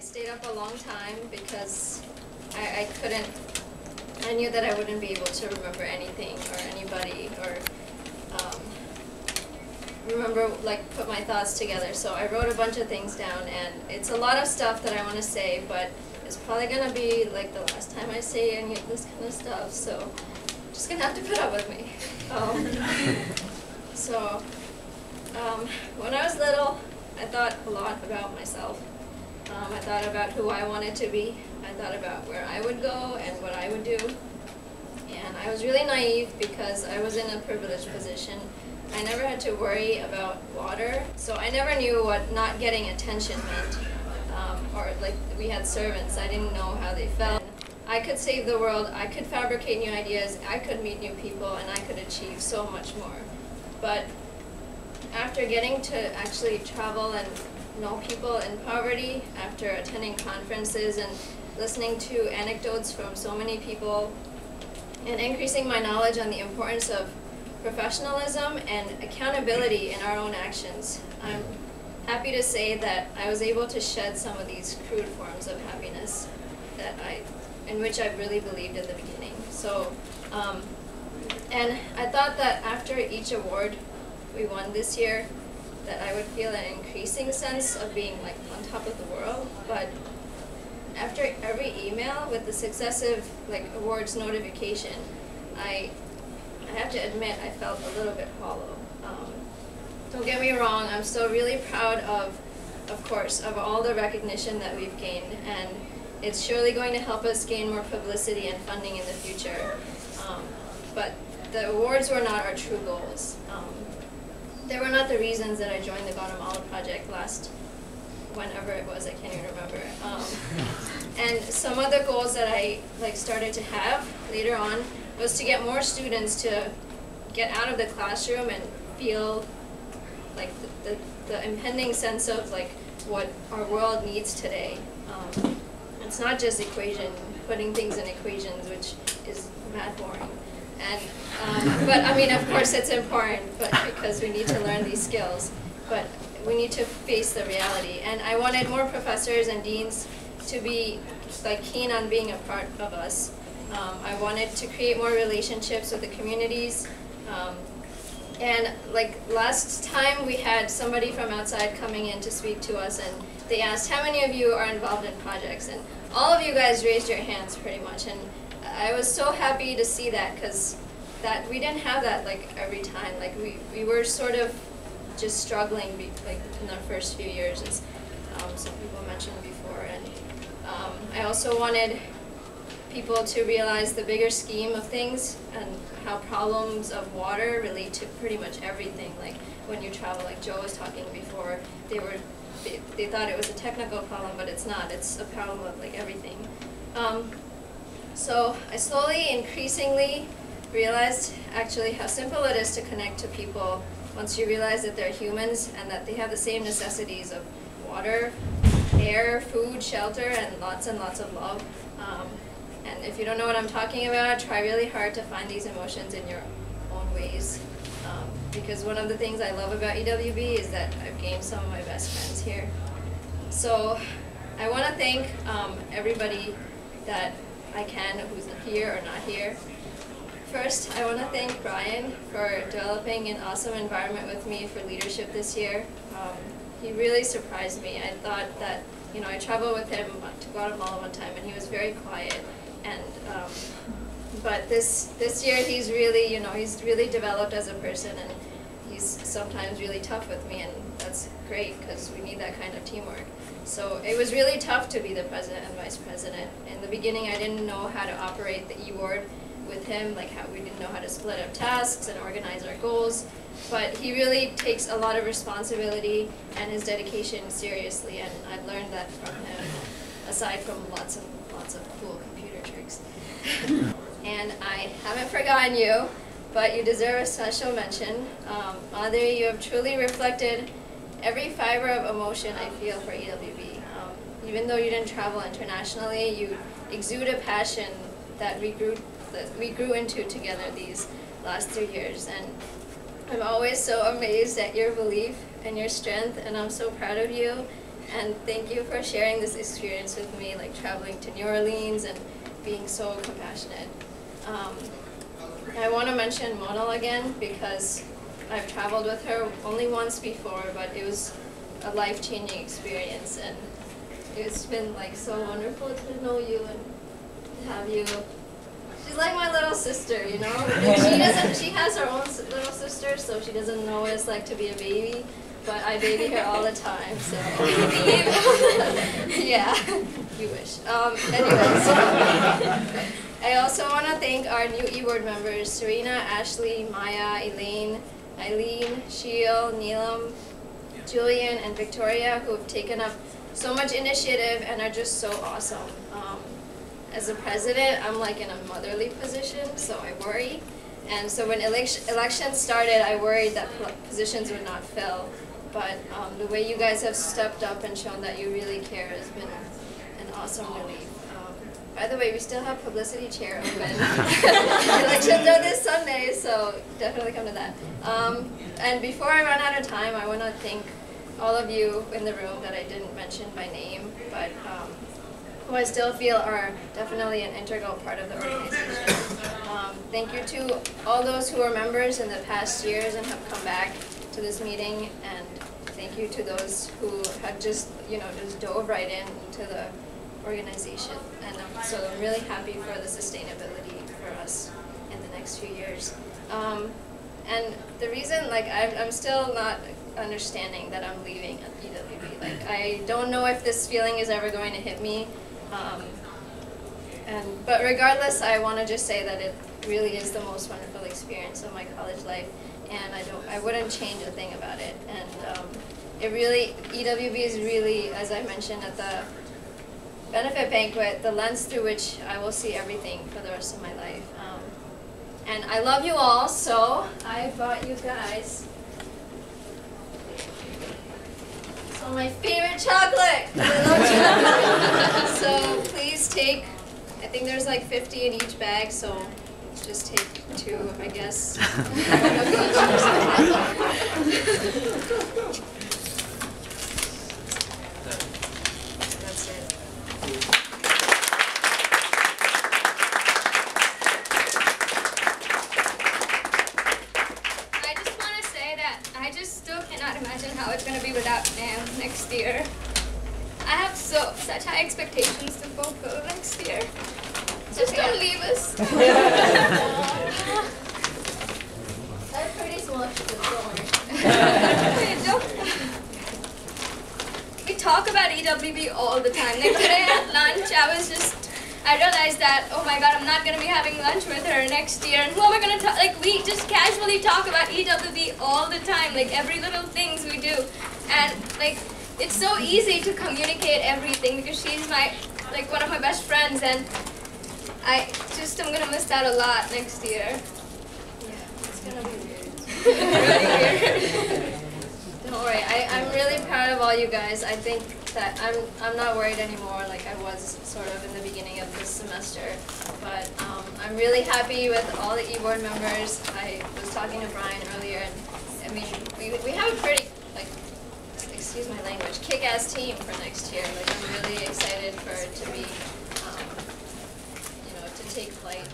stayed up a long time because I knew that I wouldn't be able to remember anything or anybody or remember, like, put my thoughts together. So I wrote a bunch of things down, and it's a lot of stuff that I want to say, but it's probably going to be like the last time I say any of this kind of stuff, so just going to have to put up with me. When I was little, I thought a lot about myself. I thought about who I wanted to be. I thought about where I would go and what I would do. And I was really naive because I was in a privileged position. I never had to worry about water, so I never knew what not getting attention meant. Or like we had servants, I didn't know how they felt. I could save the world, I could fabricate new ideas, I could meet new people, and I could achieve so much more. But after getting to actually travel and know people in poverty, after attending conferences and listening to anecdotes from so many people, and increasing my knowledge on the importance of professionalism and accountability in our own actions, I'm happy to say that I was able to shed some of these crude forms of happiness in which I really believed in the beginning. So, and I thought that after each award we won this year, that I would feel an increasing sense of being like on top of the world. But after every email with the successive like awards notification, I have to admit I felt a little bit hollow. Don't get me wrong, I'm still really proud of course, of all the recognition that we've gained, and it's surely going to help us gain more publicity and funding in the future. But the awards were not our true goals. They were not the reasons that I joined the Guatemala Project whenever it was, I can't even remember. And some of the goals that I started to have later on was to get more students to get out of the classroom and feel like the impending sense of like what our world needs today. It's not just putting things in equations, which is mad boring. And but I mean, of course, it's important, but because we need to learn these skills. But we need to face the reality. And I wanted more professors and deans to be like keen on being a part of us. I wanted to create more relationships with the communities. And like last time we had somebody from outside coming in to speak to us, and they asked how many of you are involved in projects, and all of you guys raised your hands pretty much, and I was so happy to see that, because we didn't have that like every time. Like we were sort of just struggling like in our first few years, as some people mentioned before. And I also wanted people to realize the bigger scheme of things and how problems of water relate to pretty much everything. Like when you travel, like Joe was talking before, they thought it was a technical problem, but it's not. It's a problem of like everything. So I slowly, increasingly realized actually how simple it is to connect to people once you realize that they're humans and that they have the same necessities of water, air, food, shelter, and lots of love. And if you don't know what I'm talking about, try really hard to find these emotions in your own ways. Because one of the things I love about EWB is that I've gained some of my best friends here. So I want to thank everybody that I can who's here or not here. First, I want to thank Brian for developing an awesome environment with me for leadership this year. He really surprised me. I thought that, I traveled with him to Guatemala one time, and he was very quiet. And but this year he's really, he's really developed as a person, and he's sometimes really tough with me, and that's great because we need that kind of teamwork. So it was really tough to be the president and vice president. In the beginning, I didn't know how to operate the e-ward with him, like how we didn't know how to split up tasks and organize our goals. But he really takes a lot of responsibility and his dedication seriously, and I learned that from him, aside from lots of cool computer tricks. And I haven't forgotten you, but you deserve a special mention. Madhuri, you have truly reflected every fiber of emotion I feel for EWB. Even though you didn't travel internationally, you exude a passion that we grew into together these last 3 years. And I'm always so amazed at your belief and your strength, and I'm so proud of you. And thank you for sharing this experience with me, like traveling to New Orleans and being so compassionate. I want to mention Monal again because I've traveled with her only once before, but it was a life-changing experience, and it's been like so wonderful to know you and to have you. She's like my little sister, you know. She has her own little sister, so she doesn't know what it's like to be a baby. But I baby her all the time, so yeah, you wish. Anyways, I also want to thank our new e-board members: Serena, Ashley, Maya, Elaine, Eileen, Sheil, Neelam, Julian, and Victoria, who have taken up so much initiative and are just so awesome. As a president, I'm like in a motherly position, so I worry. And so when elections started, I worried that positions would not fill. But the way you guys have stepped up and shown that you really care has been an awesome relief. By the way, we still have publicity chair open. Elections are this Sunday, so definitely come to that. And before I run out of time, I want to thank all of you in the room that I didn't mention by name, but who I still feel are definitely an integral part of the organization. Thank you to all those who were members in the past years and have come back to this meeting, and thank you to those who have just dove right into the organization. And so I'm really happy for the sustainability for us in the next few years. And the reason, I'm still not understanding that I'm leaving EWB. I don't know if this feeling is ever going to hit me. But regardless, I want to just say that it really is the most wonderful experience of my college life, and I wouldn't change a thing about it. And EWB is really, as I mentioned at the benefit banquet, the lens through which I will see everything for the rest of my life. And I love you all, so I brought you guys some of my favorite chocolate. I love chocolate. So please take, I think there's like 50 in each bag, so just take 2, I guess. That's it. I just want to say that I just still cannot imagine how it's going to be without Nam next year. I have such high expectations to fulfill next year. Just don't leave us. I'm pretty small, don't worry. We talk about EWB all the time. Like today at lunch, I realized that, oh my god, I'm not going to be having lunch with her next year. And who am I going to talk? Like, we just casually talk about EWB all the time, like every little things we do. And like, it's so easy to communicate everything because she's one of my best friends, and I'm going to miss out a lot next year. Yeah, it's going to be weird. Really weird. Don't worry, I'm really proud of all you guys. I think that I'm not worried anymore like I was sort of in the beginning of this semester. But I'm really happy with all the e-board members. I was talking to Brian earlier, and I mean, we have a pretty, excuse my language, kick-ass team for next year. I'm really excited for it to be, to take flight.